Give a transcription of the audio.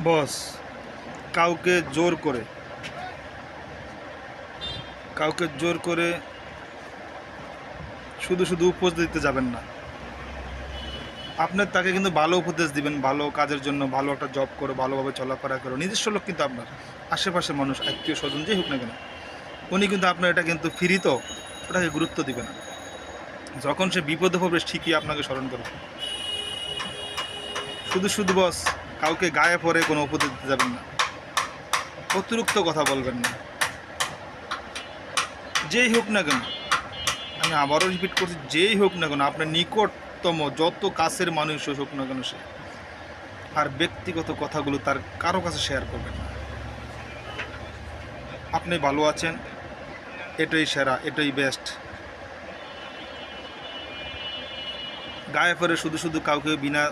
বস, কাউকে জোর করে কাউকে জোর করে শুধু শুধু উপদেশ দিতে যাবেন না। আপনার তাকে কিন্তু ভালো উপদেশ দিবেন, ভালো কাজের জন্য, ভালো একটা জব করো, ভালোভাবে চলাফেরা করো। নিজস্ব লোক কিন্তু আপনার আশেপাশের মানুষ, আত্মীয় স্বজন যেই হোক না কেন, উনি কিন্তু আপনার এটা কিন্তু ফ্রি, তো ওটাকে গুরুত্ব দিবে না। যখন সে বিপদে পড়বে ঠিকই আপনাকে স্মরণ করবে। শুধু শুধু বস কাউকে গায়ে পড়ে কোনো উপদেশ দিতে যাবেন না, অতিরিক্ত কথা বলবেন না। যেই হোক না কেন, আমি আবারও রিপিট করছি, যেই হোক না কেন, আপনার নিকটতম যত কাছের মানুষ হোক না কেন, সে আর ব্যক্তিগত কথাগুলো তার কারো কাছে শেয়ার করবেন না। আপনি ভালো আছেন, এটাই সেরা, এটাই বেস্ট। গায়ে পড়ে শুধু শুধু কাউকে বিনা